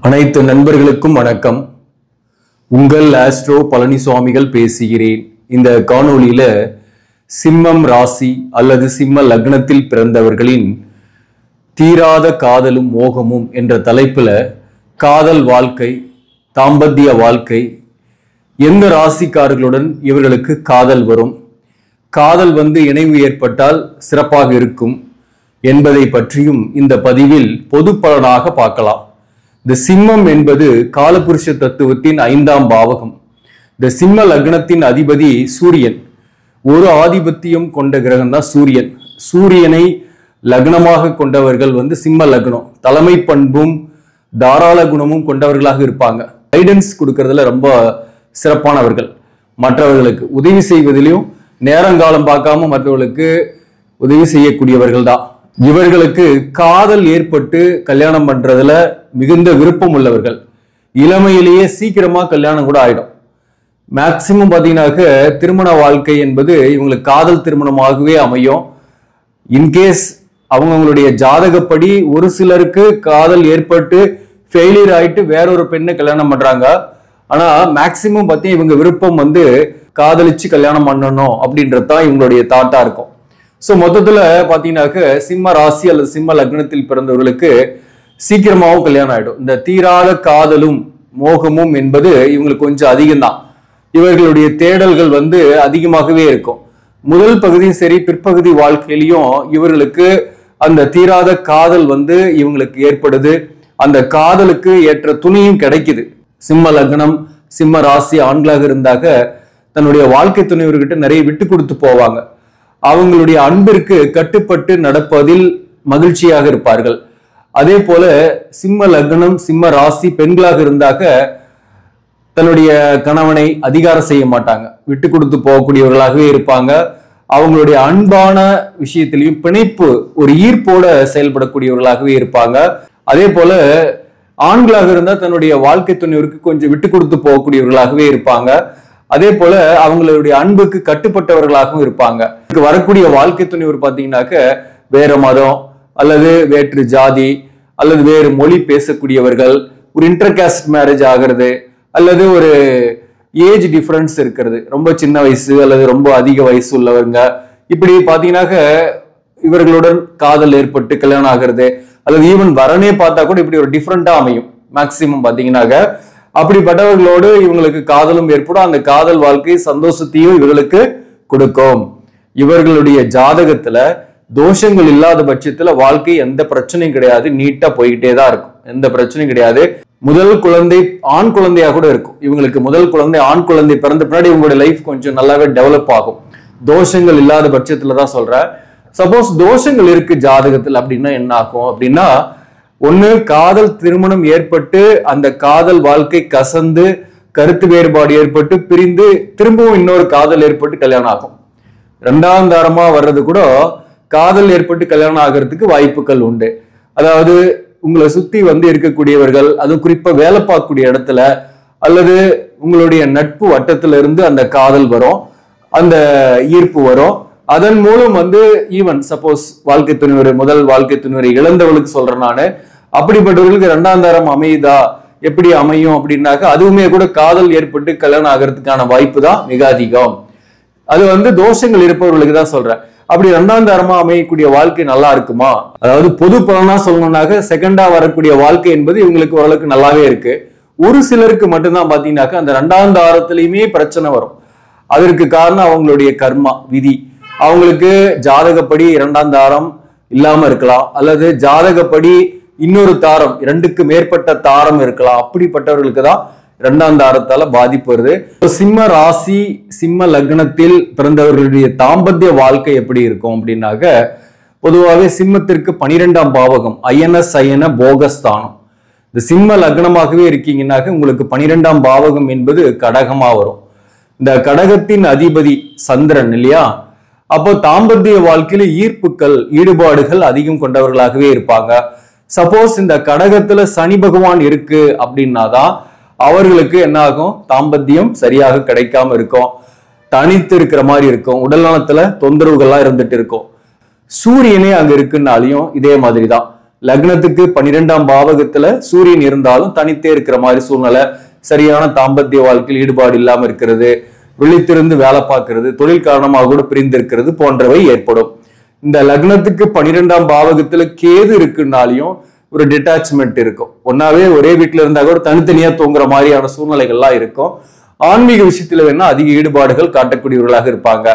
அனைத்து நண்பர்களுக்கும் வணக்கம். உங்கள் ஆஸ்ட்ரோ பழனிசுவாமிகள் பேசுகிறேன். இந்த காணொளியில சிம்மம் ராசி அல்லது சிம்ம லக்னத்தில் பிறந்தவர்களின் தீராத காதலும் மோகமும் என்ற தலைப்புல காதல் வாழ்க்கை, தாம்பத்திய வாழ்க்கை, எந்த ராசிக்காரர்களுடன் இவர்களுக்கு காதல் வரும், காதல் இணைவு ஏற்பட்டால் சிறப்பாக இருக்கும் என்பதை பற்றியும் இந்த பதிவில் பொது பலனாக பார்க்கலாம். இந்த சிம்மம் என்பது காலபுருஷ தத்துவத்தின் 5ஆம் பாவகம். இந்த சிம்ம லக்னத்தின் அதிபதி சூரியன். ஒரு ஆதிபத்தியம் கொண்ட கிரகம் தான் சூரியன். சூரியனை லக்னமாக கொண்டவர்கள் சிம்ம லக்னம். தலைமை பண்பும் தாராள குணமும் கொண்டவர்களாக இருப்பாங்க. கைடன்ஸ் கொடுக்கறதுல ரொம்ப சிறப்பானவர்கள். மற்றவர்களுக்கு உதவி செய்வதிலும் நேரங்காலம் பார்க்காம மற்றவர்களுக்கு உதவி செய்யக்கூடியவர்கள் தான். இவர்களுக்கு காதல் ஏற்பட்டு கல்யாணம் பண்றதுல மிகுந்த விருப்பம் உள்ளவர்கள். இளமையிலேயே சீக்கிரமா கல்யாணம் கூட ஆயிடும். மேக்சிமம் பார்த்தீங்கன்னாக்க திருமண வாழ்க்கை என்பது இவங்களுக்கு காதல் திருமணமாகவே அமையும். இன்கேஸ் அவங்களுடைய ஜாதகப்படி ஒரு சிலருக்கு காதல் ஏற்பட்டு ஃபெயிலியர் ஆயிட்டு வேறொரு பெண்ணை கல்யாணம் பண்றாங்க. ஆனா மேக்சிமம் பார்த்தீங்கன்னா இவங்க விருப்பம் காதலிச்சு கல்யாணம் பண்ணணும் அப்படின்றது தான் இவங்களுடைய தாட்டா இருக்கும். ஸோ மொத்தத்துல பாத்தீங்கன்னாக்க சிம்ம ராசி அல்லது சிம்ம லக்னத்தில் பிறந்தவர்களுக்கு சீக்கிரமாகவும் கல்யாணம் ஆயிடும். இந்த தீராத காதலும் மோகமும் என்பது இவங்களுக்கு கொஞ்சம் அதிகம்தான். இவர்களுடைய தேடல்கள் அதிகமாகவே இருக்கும். முதல் பகுதியும் சரி, பிற்பகுதி வாழ்க்கையிலையும் இவர்களுக்கு அந்த தீராத காதல் இவங்களுக்கு ஏற்படுது. அந்த காதலுக்கு ஏற்ற துணையும் கிடைக்குது. சிம்ம லக்னம், சிம்ம ராசி ஆண்களாக இருந்தாக்க தன்னுடைய வாழ்க்கை துணைவர்கிட்ட நிறைய விட்டு கொடுத்து போவாங்க. அவங்களுடைய அன்பிற்கு கட்டுப்பட்டு நடப்பதில் மகிழ்ச்சியாக இருப்பார்கள். அதே போல சிம்ம லக்னம், சிம்ம ராசி பெண்களாக இருந்தாக்க தன்னுடைய கணவனை அதிகாரம் செய்ய மாட்டாங்க. விட்டு கொடுத்து போகக்கூடியவர்களாகவே இருப்பாங்க. அவங்களுடைய அன்பான விஷயத்திலையும் பிணைப்பு, ஒரு ஈர்ப்போட செயல்படக்கூடியவர்களாகவே இருப்பாங்க. அதே போல ஆண்களாக இருந்தால் தன்னுடைய வாழ்க்கை துணைவருக்கு கொஞ்சம் விட்டு கொடுத்து போகக்கூடியவர்களாகவே இருப்பாங்க. அதே போல அவங்களுடைய அன்புக்கு கட்டுப்பட்டவர்களாகவும் இருப்பாங்க. வரக்கூடிய வாழ்க்கை துணைவர் பார்த்தீங்கன்னாக்க வேற மதம் அல்லது வேற்று ஜாதி அல்லது வேறு மொழி பேசக்கூடியவர்கள், ஒரு இன்டர்காஸ்ட் மேரேஜ் ஆகிறது அல்லது ஒரு ஏஜ் டிஃபரன்ஸ் இருக்கிறது, ரொம்ப சின்ன வயசு அல்லது ரொம்ப அதிக வயசு உள்ளவங்க, இப்படி பார்த்தீங்கன்னாக்க இவர்களுடன் காதல் ஏற்பட்டு கல்யாணம் ஆகிறது அல்லது ஈவன் வரனே பார்த்தா கூட இப்படி ஒரு டிஃப்ரெண்டா அமையும். மேக்சிமம் பார்த்தீங்கன்னாக்க அப்படிப்பட்டவர்களோடு இவங்களுக்கு காதலும் ஏற்படும். அந்த காதல் வாழ்க்கை சந்தோஷத்தையும் இவர்களுக்கு கொடுக்கும். இவர்களுடைய ஜாதகத்துல தோஷங்கள் இல்லாத பட்சத்துல வாழ்க்கை எந்த பிரச்சனையும் கிடையாது, நீட்டா போய்கிட்டே தான் இருக்கும். எந்த பிரச்சனையும் கிடையாது. முதல் குழந்தை ஆண் குழந்தையா கூட இருக்கும். இவங்களுக்கு முதல் குழந்தை ஆண் குழந்தை பிறந்த பின்னாடி இவங்களுடைய லைஃப் கொஞ்சம் நல்லாவே டெவலப் ஆகும். தோஷங்கள் இல்லாத பட்சத்துல தான் சொல்றேன். சப்போஸ் தோஷங்கள் இருக்கு ஜாதகத்தில் அப்படின்னா என்ன ஆகும் அப்படின்னா, ஒண்ணு காதல் திருமணம் ஏற்பட்டு அந்த காதல் வாழ்க்கை கசந்து கருத்து வேறுபாடு ஏற்பட்டு பிரிந்து திரும்பவும் இன்னொரு காதல் ஏற்பட்டு கல்யாணம் ஆகும். ரெண்டாம் தாரமா வர்றது கூட காதல் ஏற்பட்டு கல்யாணம் ஆகிறதுக்கு வாய்ப்புகள் உண்டு. அதாவது உங்களை சுத்தி இருக்கக்கூடியவர்கள், அதுவும் குறிப்பா வேலை பார்க்கக்கூடிய இடத்துல அல்லது உங்களுடைய நட்பு வட்டத்துல இருந்து அந்த காதல் வரும், அந்த ஈர்ப்பு வரும். அதன் மூலம் ஈவன் சப்போஸ் வாழ்க்கை துணைவர், முதல் வாழ்க்கை துணைவரை இழந்தவர்களுக்கு சொல்றேன் நானு, அப்படிப்பட்டவர்களுக்கு இரண்டாம் தாரம் அமையுதா, எப்படி அமையும் அப்படின்னாக்க அதுவுமே கூட காதல் ஏற்பட்டு கல்யாணம் ஆகிறதுக்கான வாய்ப்பு தான் மிக அதிகம். அது தோஷங்கள் இருப்பவர்களுக்கு தான் சொல்றேன். அப்படி இரண்டாம் தாரமா அமையக்கூடிய வாழ்க்கை நல்லா இருக்குமா? அதாவது பொது பலனா சொல்லணும்னாக்க செகண்டா வரக்கூடிய வாழ்க்கை என்பது இவங்களுக்கு ஓரளவுக்கு நல்லாவே இருக்கு. ஒரு சிலருக்கு மட்டும்தான் பாத்தீங்கன்னாக்க அந்த இரண்டாம் தாரத்திலையுமே பிரச்சனை வரும். அதற்கு காரணம் அவங்களுடைய கர்மா விதி. அவங்களுக்கு ஜாதகப்படி இரண்டாம் தாரம் இல்லாம இருக்கலாம், அல்லது ஜாதகப்படி இன்னொரு தாரம், 2க்கு மேற்பட்ட தாரம் இருக்கலாம். அப்படிப்பட்டவர்களுக்கு தான் இரண்டாம் தாரத்தால பாதிப்பு வருது. சிம்ம ராசி சிம்ம லக்னத்தில் பிறந்தவர்களுடைய தாம்பத்திய வாழ்க்கை எப்படி இருக்கும் அப்படின்னாக்க, பொதுவாகவே சிம்மத்திற்கு 12ஆம் பாவகம் அயன போகஸ்தானம். இந்த சிம்ம லக்னமாகவே இருக்கீங்கன்னாக்க உங்களுக்கு 12ஆம் பாவகம் என்பது கடகமா வரும். இந்த கடகத்தின் அதிபதி சந்திரன் இல்லையா? அப்போ தாம்பத்திய வாழ்க்கையில ஈர்ப்புகள், ஈடுபாடுகள் அதிகம் கொண்டவர்களாகவே இருப்பாங்க. சப்போஸ் இந்த கடகத்துல சனி பகவான் இருக்கு அப்படின்னாதான் அவர்களுக்கு என்ன ஆகும், தாம்பத்தியம் சரியாக கிடைக்காம இருக்கும், தனித்து இருக்கிற மாதிரி இருக்கும், உடல் நலத்துல தொந்தரவுகள்லாம் இருந்துட்டு இருக்கும். சூரியனே அங்க இருக்குன்னாலையும் இதே மாதிரிதான். லக்னத்துக்கு 12ஆம் பாவகத்துல சூரியன் இருந்தாலும் தனித்தே இருக்கிற மாதிரி சூழ்நிலை, சரியான தாம்பத்திய வாழ்க்கையில் ஈடுபாடு இல்லாம இருக்கிறது, விழித்திருந்து வேலை பார்க்கிறது, தொழில் காரணமாக கூட பிரிந்து இருக்கிறது போன்றவை ஏற்படும். இந்த லக்னத்துக்கு 12ஆம் பாவகத்துல கேது இருக்குன்னாலையும் ஒரு டிட்டாச்மெண்ட் இருக்கும். ஒன்னாவே ஒரே வீட்டுல இருந்தா கூட தனித்தனியா தூங்குற மாதிரியான சூழ்நிலைகள்லாம் இருக்கும். ஆன்மீக விஷயத்துல வேணா அதிக ஈடுபாடுகள் காட்டக்கூடியவர்களாக இருப்பாங்க.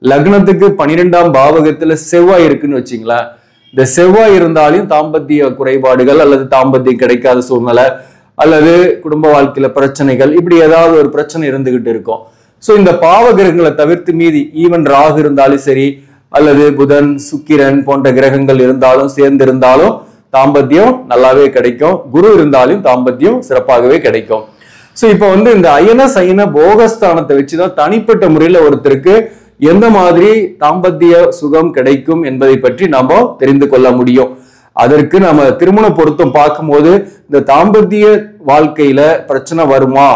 லக்னத்துக்கு 12ஆம் பாவகத்துல செவ்வாய் இருக்குன்னு வச்சுங்களேன். இந்த செவ்வாய் இருந்தாலும் தாம்பத்திய குறைபாடுகள் அல்லது தாம்பத்தியம் கிடைக்காத சூழ்நிலை அல்லது குடும்ப வாழ்க்கையில பிரச்சனைகள், இப்படி ஏதாவது ஒரு பிரச்சனை இருந்துகிட்டு இருக்கும். சோ இந்த பாவ கிரகங்களை தவிர்த்து மீதி ஈவன் ராகு இருந்தாலும் சரி அல்லது புதன் சுக்கிரன் போன்ற கிரகங்கள் இருந்தாலும் சேர்ந்து இருந்தாலும் தாம்பத்தியம் நல்லாவே கிடைக்கும். குரு இருந்தாலும் தாம்பத்தியம் சிறப்பாகவே கிடைக்கும். சோ இப்ப இந்த அயன சயன போகஸ்தானத்தை வச்சுதான் தனிப்பட்ட முறையில ஒருத்தருக்கு எந்த மாதிரி தாம்பத்திய சுகம் கிடைக்கும் என்பதை பற்றி நாம தெரிந்து கொள்ள முடியும். அதற்கு நம்ம திருமண பொருத்தம் பார்க்கும்போது இந்த தாம்பத்திய வாழ்க்கையில பிரச்சனை வருமா,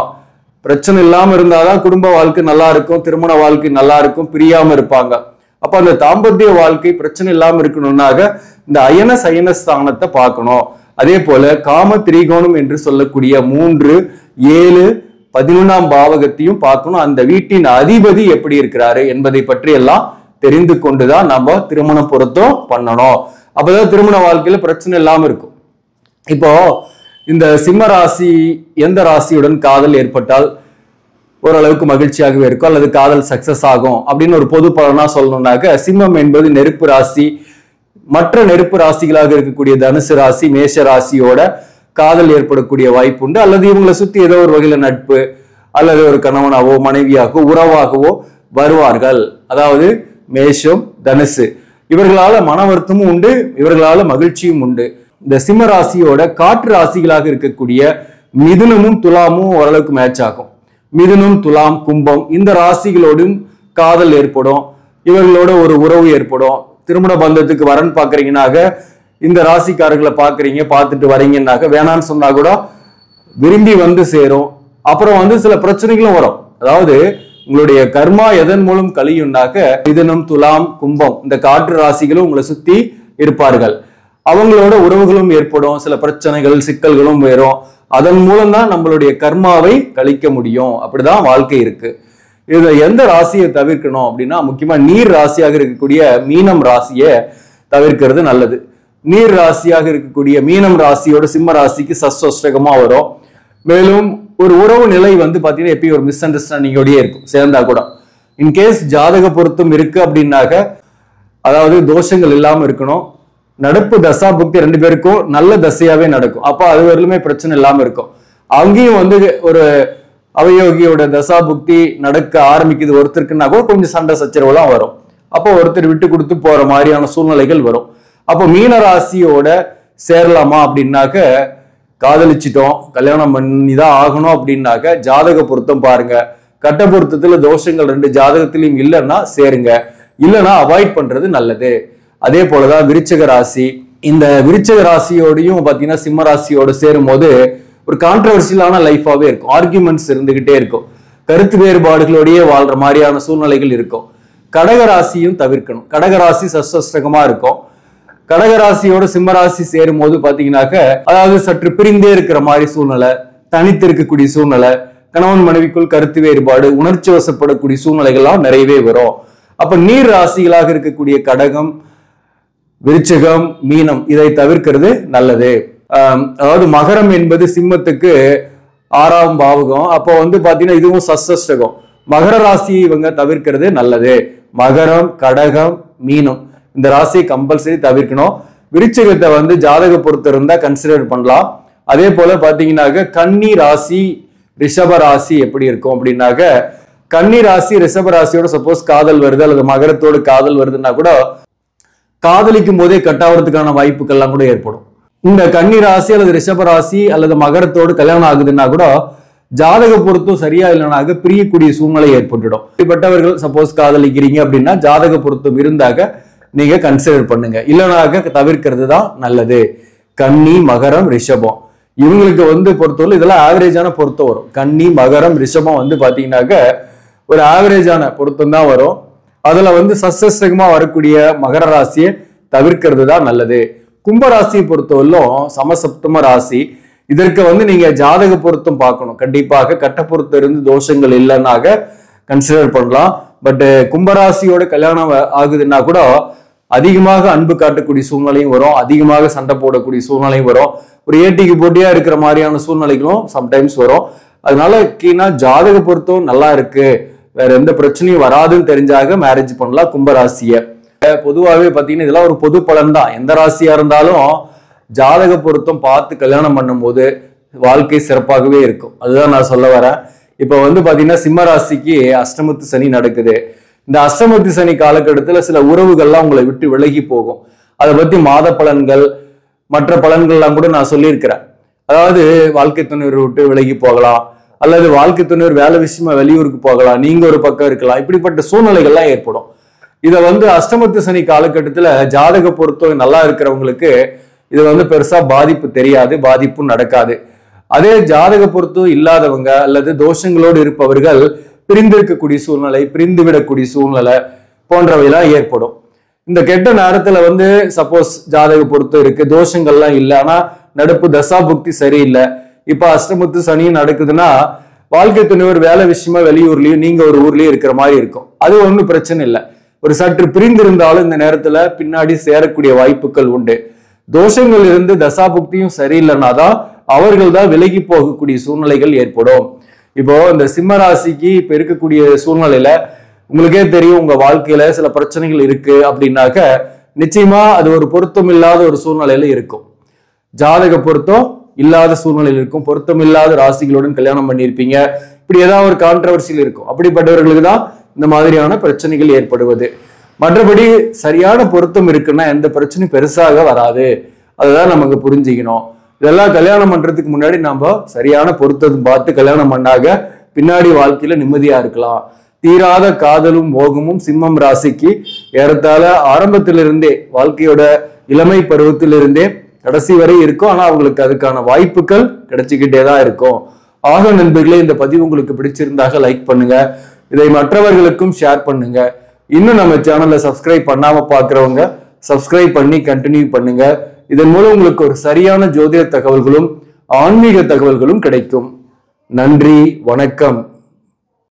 பிரச்சனை இல்லாம இருந்தாதான் குடும்ப வாழ்க்கை நல்லா இருக்கும், திருமண வாழ்க்கை நல்லா இருக்கும், பிரியாம இருப்பாங்க. அப்ப அந்த தாம்பத்திய வாழ்க்கை பிரச்சனை இல்லாம இருக்கணும்னாக இந்த அயன சயன ஸ்தானத்தை பார்க்கணும். அதே போல காம திரிகோணம் என்று சொல்லக்கூடிய 3, 7, 11ஆம் பாவகத்தையும் பார்க்கணும். அந்த வீட்டின் அதிபதி எப்படி இருக்கிறாரு என்பதை பற்றி எல்லாம் தெரிந்து கொண்டுதான் நம்ம திருமண பொருத்தம் பண்ணணும். அப்பதான் திருமண வாழ்க்கையில பிரச்சனை இல்லாம இருக்கும். இப்போ இந்த சிம்ம ராசி எந்த ராசியுடன் காதல் ஏற்பட்டால் ஓரளவுக்கு மகிழ்ச்சியாகவே இருக்கும் அல்லது காதல் சக்சஸ் ஆகும் அப்படின்னு ஒரு பொது பலனா சொல்லணும்னாக்க, சிம்மம் என்பது நெருப்பு ராசி. மற்ற நெருப்பு ராசிகளாக இருக்கக்கூடிய தனுசு ராசி, மேஷ ராசியோட காதல் ஏற்படக்கூடிய வாய்ப்பு உண்டு. அல்லது இவங்களை சுத்தி ஏதோ ஒரு வகையில நட்பு அல்லது ஒரு கணவனாவோ மனைவியாகவோ உறவாகவோ வருவார்கள். அதாவது மேஷம் தனுசு இவர்களால மன வருத்தமும் உண்டு, இவர்களால மகிழ்ச்சியும் உண்டு. இந்த சிம்ம ராசியோட காற்று ராசிகளாக இருக்கக்கூடிய மிதுனமும் துலாமும் ஓரளவுக்கு மேட்ச் ஆகும். மிதுனம், துலாம், கும்பம் இந்த ராசிகளோடும் காதல் ஏற்படும், இவர்களோட ஒரு உறவு ஏற்படும். திருமண பந்தத்துக்கு வரன் பாக்குறீங்கன்னாக இந்த ராசிக்காரர்களை பாக்குறீங்க, பார்த்துட்டு வரீங்கன்னாக்க வேணான்னு சொன்னா கூட விரும்பி சேரும். அப்புறம் சில பிரச்சனைகளும் வரும். அதாவது உங்களுடைய கர்மா எதன் மூலம் கழியும்னாக்க மிதுனம், துலாம், கும்பம் இந்த காற்று ராசிகளும் உங்களை சுத்தி இருப்பார்கள். அவங்களோட உறவுகளும் ஏற்படும், சில பிரச்சனைகள் சிக்கல்களும் வரும். அதன் மூலம் தான் நம்மளுடைய கர்மாவை கழிக்க முடியும். அப்படிதான் வாழ்க்கை இருக்கு. இதுல எந்த ராசியை தவிர்க்கணும் அப்படின்னா, முக்கியமா நீர் ராசியாக இருக்கக்கூடிய மீனம் ராசியை தவிர்க்கிறது நல்லது. நீர் ராசியாக இருக்கக்கூடிய மீனம் ராசியோட சிம்ம ராசிக்கு சஷ்டகமா வரும். மேலும் ஒரு உறவு நிலை பாத்தீங்கன்னா எப்பயும் ஒரு மிஸ் அண்டர்ஸ்டாண்டிங்கோடயே இருக்கும் சேர்ந்தா கூட. இன்கேஸ் ஜாதக பொருத்தம் இருக்கு அப்படின்னாக்க, அதாவது தோஷங்கள் இல்லாம இருக்கணும், நடப்பு தசா புக்தி 2 பேருக்கும் நல்ல தசையாவே நடக்கும். அப்ப அது வரலுமே பிரச்சனை இல்லாம இருக்கும். அங்கேயும் ஒரு அவயோகியோட தசா புக்தி நடக்க ஆரம்பிக்குது ஒருத்தருக்குன்னா கூட கொஞ்சம் சண்டை சச்சரவுலாம் வரும். அப்போ ஒருத்தர் விட்டு கொடுத்து போற மாதிரியான சூழ்நிலைகள் வரும். அப்போ மீன ராசியோட சேரலாமா அப்படின்னாக்க, காதலிச்சிட்டோம் கல்யாணம் பண்ணிதான் ஆகணும் அப்படின்னாக்க ஜாதக பொருத்தம் பாருங்க. கட்ட பொருத்தத்துல தோஷங்கள் 2 ஜாதகத்திலையும் இல்லைன்னா சேருங்க, இல்லைன்னா அவாய்ட் பண்றது நல்லது. அதே போலதான் விருச்சக ராசி. இந்த விருச்சக ராசியோடையும் பாத்தீங்கன்னா சிம்ம ராசியோட சேரும் போது ஒரு கான்ட்ரவர்சியலான லைஃபாவே இருக்கும். ஆர்குமெண்ட்ஸ் இருந்துகிட்டே இருக்கும், கருத்து வேறுபாடுகளோடயே வாழ்ற மாதிரியான சூழ்நிலைகள் இருக்கும். கடகராசியும் தவிர்க்கணும். கடகராசி சஷ்டகமா இருக்கும். கடகராசியோட சிம்மராசி சேரும் போது பாத்தீங்கன்னாக்க, அதாவது சற்று பிரிந்தே இருக்கிற மாதிரி சூழ்நிலை, தனித்து இருக்கக்கூடிய சூழ்நிலை, கணவன் மனைவிக்குள் கருத்து வேறுபாடு, உணர்ச்சி வசப்படக்கூடிய சூழ்நிலைகள்லாம் நிறையவே வரும். அப்ப நீர் ராசிகளாக இருக்கக்கூடிய கடகம், விருச்சகம், மீனம் இதை தவிர்க்கிறது நல்லது. அதாவது மகரம் என்பது சிம்மத்துக்கு 6ஆம் பாவகம். அப்போ பாத்தீங்கன்னா இதுவும் சஷ்டகம். மகர ராசி இவங்க தவிர்க்கிறது நல்லது. மகரம், கடகம், மீனம் இந்த ராசியை கம்பல்சரி தவிர்க்கணும். விருச்சகத்தை ஜாதக பொறுத்து இருந்தா கன்சிடர் பண்ணலாம். அதே போல பாத்தீங்கன்னாக்க கன்னி ராசி, ரிஷப ராசி எப்படி இருக்கும் அப்படின்னாக்க, கன்னி ராசி ரிஷப ராசியோட சப்போஸ் காதல் வருது அல்லது மகரத்தோடு காதல் வருதுன்னா கூட காதலிக்கும் போதே கட்டாவதுக்கான வாய்ப்புகள்லாம் கூட ஏற்படும். இந்த கன்னி ராசி அல்லது ரிஷப ராசி அல்லது மகரத்தோடு கல்யாணம் ஆகுதுன்னா கூட ஜாதக பொருத்தம் சரியா இல்லைனாக பிரியக்கூடிய சூழ்நிலை ஏற்பட்டுடும். இப்படிப்பட்டவர்கள் சப்போஸ் காதலிக்கிறீங்க அப்படின்னா ஜாதக பொருத்தம் இருந்தாக நீங்க கன்சிடர் பண்ணுங்க, இல்லைனாக தவிர்க்கிறது தான் நல்லது. கன்னி, மகரம், ரிஷபம் இவங்களுக்கு பொறுத்தவரை இதெல்லாம் ஆவரேஜான பொருத்தம் வரும். கன்னி, மகரம், ரிஷபம் பாத்தீங்கன்னாக்க ஒரு ஆவரேஜான பொருத்தம் தான் வரும். அதுல சஷ்டகமா வரக்கூடிய மகர ராசியை தவிர்க்கிறது தான் நல்லது. கும்பராசியை பொறுத்தவரையிலும் சமசப்தம ராசி. இதற்கு நீங்க ஜாதக பொருத்தம் பார்க்கணும். கண்டிப்பாக கட்ட பொருத்தம் இருந்து தோஷங்கள் இல்லைன்னாக கன்சிடர் பண்ணலாம். பட் கும்பராசியோட கல்யாணம் ஆகுதுன்னா கூட அதிகமாக அன்பு காட்டக்கூடிய சூழ்நிலையும் வரும், அதிகமாக சண்டை போடக்கூடிய சூழ்நிலையும் வரும், ஒரு ஏட்டிக்கு போட்டியா இருக்கிற மாதிரியான சூழ்நிலைகளும் சம்டைம்ஸ் வரும். அதனால கீழா ஜாதக பொருத்தம் நல்லா இருக்கு, வேற எந்த பிரச்சனையும் வராதுன்னு தெரிஞ்சாக மேரேஜ் பண்ணலாம் கும்பராசிய. பொதுவாகவே பார்த்தீங்கன்னா இதெல்லாம் ஒரு பொது பலன் தான். எந்த ராசியா இருந்தாலும் ஜாதக பொருத்தம் பார்த்து கல்யாணம் பண்ணும் போது வாழ்க்கை சிறப்பாகவே இருக்கும். அதுதான் நான் சொல்ல வரேன். இப்ப பாத்தீங்கன்னா சிம்ம ராசிக்கு அஷ்டமத்து சனி நடக்குது. இந்த அஷ்டமத்து சனி காலகட்டத்துல சில உறவுகள்லாம் உங்களை விட்டு விலகி போகும். அதை பத்தி மாத பலன்கள் மற்ற பலன்கள்லாம் கூட நான் சொல்லியிருக்கிறேன். அதாவது வாழ்க்கை துணைவர் விட்டு விலகி போகலாம், அல்லது வாழ்க்கை துணைவர் வேலை விஷயமா வெளியூருக்கு போகலாம், நீங்க ஒரு பக்கம் இருக்கலாம். இப்படிப்பட்ட சூழ்நிலைகள்லாம் ஏற்படும். இதை அஷ்டமத்து சனி காலகட்டத்துல ஜாதக பொருத்தம் நல்லா இருக்கிறவங்களுக்கு இது பெருசா பாதிப்பு தெரியாது, பாதிப்பும் நடக்காது. அதே ஜாதக பொருத்தம் இல்லாதவங்க அல்லது தோஷங்களோடு இருப்பவர்கள் பிரிந்திருக்கக்கூடிய சூழ்நிலை, பிரிந்து விடக்கூடிய சூழ்நிலை போன்றவையெல்லாம் ஏற்படும். இந்த கெட்ட நேரத்துல சப்போஸ் ஜாதக பொருத்தம் இருக்கு, தோஷங்கள்லாம் இல்லை, ஆனா நடப்பு தசா புக்தி சரியில்லை, இப்ப அஷ்டமத்து சனியும் நடக்குதுன்னா வாழ்க்கை துணைவர் வேலை விஷயமா வெளியூர்லயும் நீங்க ஒரு ஊர்லயும் இருக்கிற மாதிரி இருக்கும். அது ஒன்றும் பிரச்சனை இல்லை. ஒரு சற்று பிரிந்திருந்தாலும் இந்த நேரத்துல பின்னாடி சேரக்கூடிய வாய்ப்புகள் உண்டு. தோஷங்கள் இருந்து தசாபுக்தியும் சரியில்லைன்னா தான் அவர்கள் தான் விலகி போகக்கூடிய சூழ்நிலைகள் ஏற்படும். இப்போ இந்த சிம்ம ராசிக்கு இப்ப இருக்கக்கூடிய சூழ்நிலையில உங்களுக்கே தெரியும், உங்க வாழ்க்கையில சில பிரச்சனைகள் இருக்கு அப்படின்னாக்க நிச்சயமா அது ஒரு பொருத்தம் இல்லாத ஒரு சூழ்நிலையில இருக்கும். ஜாதக பொருத்தம் இல்லாத சூழ்நிலையில் இருக்கும், பொருத்தம் இல்லாத ராசிகளுடன் கல்யாணம் பண்ணியிருப்பீங்க, இப்படி ஏதாவது ஒரு கான்ட்ரவர்சியில் இருக்கும். அப்படிப்பட்டவர்களுக்கு தான் இந்த மாதிரியான பிரச்சனைகள் ஏற்படுவது. மற்றபடி சரியான பொருத்தம் இருக்குன்னா எந்த பிரச்சனையும் பெருசாக வராது. அதுதான் நமக்கு புரிஞ்சுக்கணும். இதெல்லாம் கல்யாணம் பண்றதுக்கு முன்னாடி நாம சரியான பொருத்தம் பார்த்து கல்யாணம் பண்ணாக பின்னாடி வாழ்க்கையில நிம்மதியா இருக்கலாம். தீராத காதலும் மோகமும் சிம்மம் ராசிக்கு ஏறத்தாழ ஆரம்பத்திலிருந்தே, வாழ்க்கையோட இளமை பருவத்திலிருந்தே கடைசி வரை இருக்கும். ஆனா அவங்களுக்கு அதுக்கான வாய்ப்புகள் கிடைச்சிக்கிட்டே தான் இருக்கும். ஆக நண்பர்களே, இந்த பதிவு உங்களுக்கு பிடிச்சிருந்தாக லைக் பண்ணுங்க, இதை மற்றவர்களுக்கும் ஷேர் பண்ணுங்க. இன்னும் நம்ம சேனலை சப்ஸ்கிரைப் பண்ணாம பாக்குறவங்க சப்ஸ்கிரைப் பண்ணி கண்டினியூ பண்ணுங்க. இதன் மூலம் உங்களுக்கு ஒரு சரியான ஜோதிட தகவல்களும் ஆன்மீக தகவல்களும் கிடைக்கும். நன்றி, வணக்கம்.